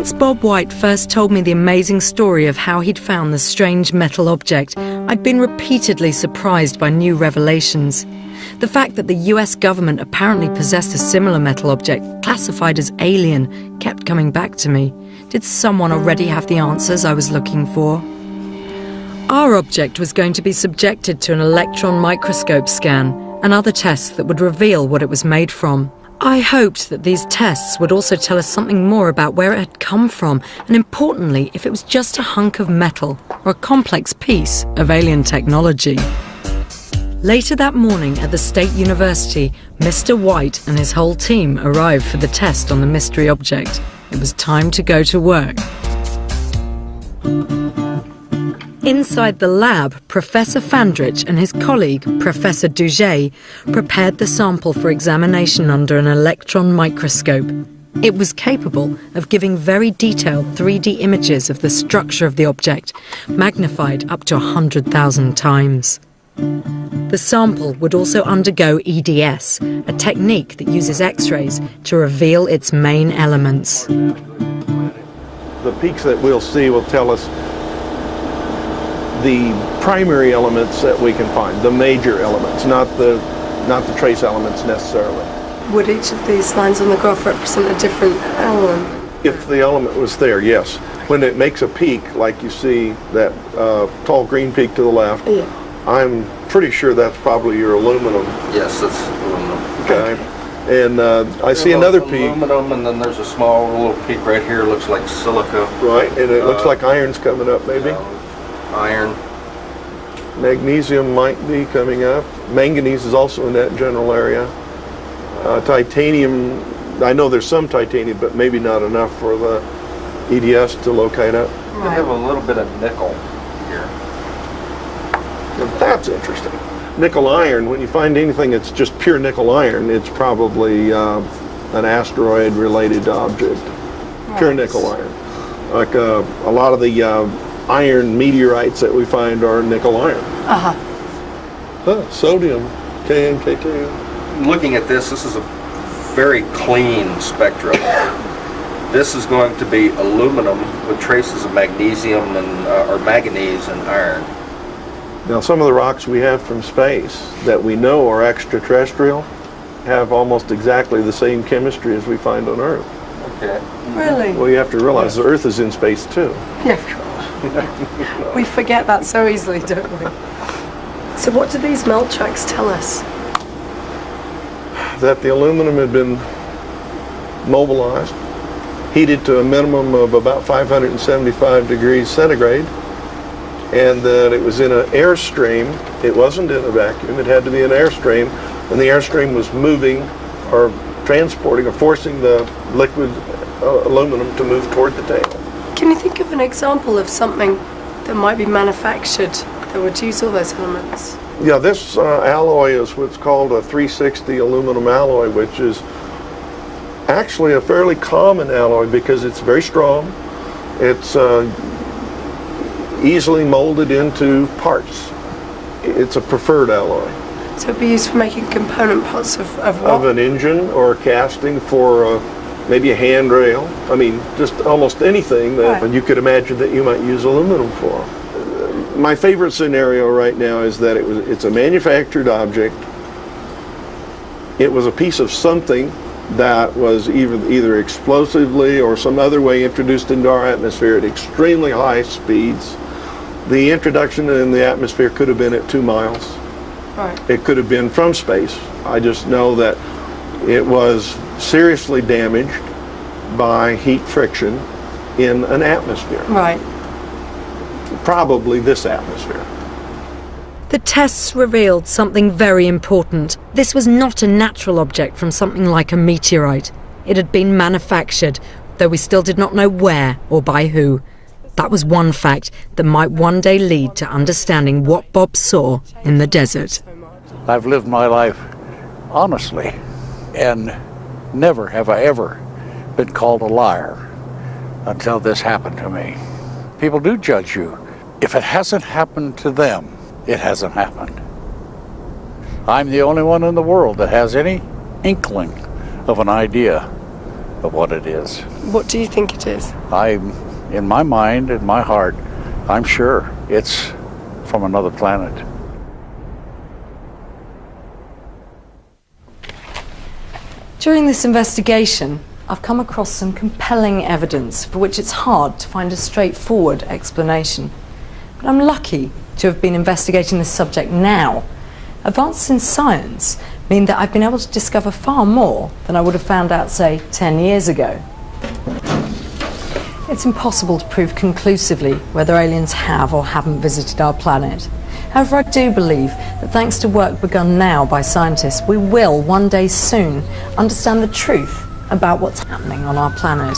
Since Bob White first told me the amazing story of how he'd found the strange metal object, I'd been repeatedly surprised by new revelations. The fact that the US government apparently possessed a similar metal object classified as alien kept coming back to me. Did someone already have the answers I was looking for? Our object was going to be subjected to an electron microscope scan and other tests that would reveal what it was made from. I hoped that these tests would also tell us something more about where it had come from, and importantly, if it was just a hunk of metal or a complex piece of alien technology. Later that morning at the State University, Mr. White and his whole team arrived for the test on the mystery object. It was time to go to work. Inside the lab, Professor Fandrich and his colleague, Professor Duget, prepared the sample for examination under an electron microscope. It was capable of giving very detailed 3D images of the structure of the object, magnified up to 100,000 times. The sample would also undergo EDS, a technique that uses X-rays to reveal its main elements. The peaks that we'll see will tell us the primary elements that we can find, the major elements, not the trace elements necessarily. Would each of these lines on the graph represent a different element? If the element was there, yes. When it makes a peak, like you see that tall green peak to the left, yeah. I'm pretty sure that's probably your aluminum. Yes, that's aluminum. Okay. And I see another peak. Aluminum, and then there's a small little peak right here, looks like silica. Right, and it looks like iron's coming up maybe. Iron. Magnesium might be coming up. Manganese is also in that general area. Titanium, I know there's some titanium, but maybe not enough for the EDS to locate it. We have a little bit of nickel here. Now that's interesting. Nickel iron, when you find anything that's just pure nickel iron, it's probably an asteroid related object. Right. Pure nickel iron. Like a lot of the iron meteorites that we find are nickel iron. Sodium, KNK2. Looking at this is a very clean spectrum. This is going to be aluminum with traces of magnesium and or manganese and iron. Now some of the rocks we have from space that we know are extraterrestrial have almost exactly the same chemistry as we find on Earth. Okay. Really? Well, you have to realize the Earth is in space too. Yeah, of course. We forget that so easily, don't we? So what do these melt tracks tell us? That the aluminum had been mobilized, heated to a minimum of about 575 degrees centigrade, and that it was in an airstream. It wasn't in a vacuum, it had to be an airstream, and the airstream was moving or transporting or forcing the liquid aluminum to move toward the tail. Can you think of an example of something that might be manufactured that would use all those elements? Yeah, this alloy is what's called a 360 aluminum alloy, which is actually a fairly common alloy because it's very strong. It's easily molded into parts. It's a preferred alloy. So it'd be used for making component parts of what? Of an engine or a casting for maybe a handrail. I mean, just almost anything that you could imagine that you might use aluminum for. My favorite scenario right now is that it's a manufactured object. It was a piece of something that was either explosively or some other way introduced into our atmosphere at extremely high speeds. The introduction in the atmosphere could have been at 2 miles. Right. It could have been from space. I just know that it was seriously damaged by heat friction in an atmosphere. Right. Probably this atmosphere. The tests revealed something very important. This was not a natural object from something like a meteorite. It had been manufactured, though we still did not know where or by who. That was one fact that might one day lead to understanding what Bob saw in the desert. I've lived my life honestly, and never have I ever been called a liar until this happened to me. People do judge you. If it hasn't happened to them, it hasn't happened. I'm the only one in the world that has any inkling of an idea of what it is. What do you think it is? In my mind, in my heart, I'm sure it's from another planet. During this investigation, I've come across some compelling evidence for which it's hard to find a straightforward explanation. But I'm lucky to have been investigating this subject now. Advances in science mean that I've been able to discover far more than I would have found out, say, 10 years ago. It's impossible to prove conclusively whether aliens have or haven't visited our planet. However, I do believe that thanks to work begun now by scientists, we will one day soon understand the truth about what's happening on our planet.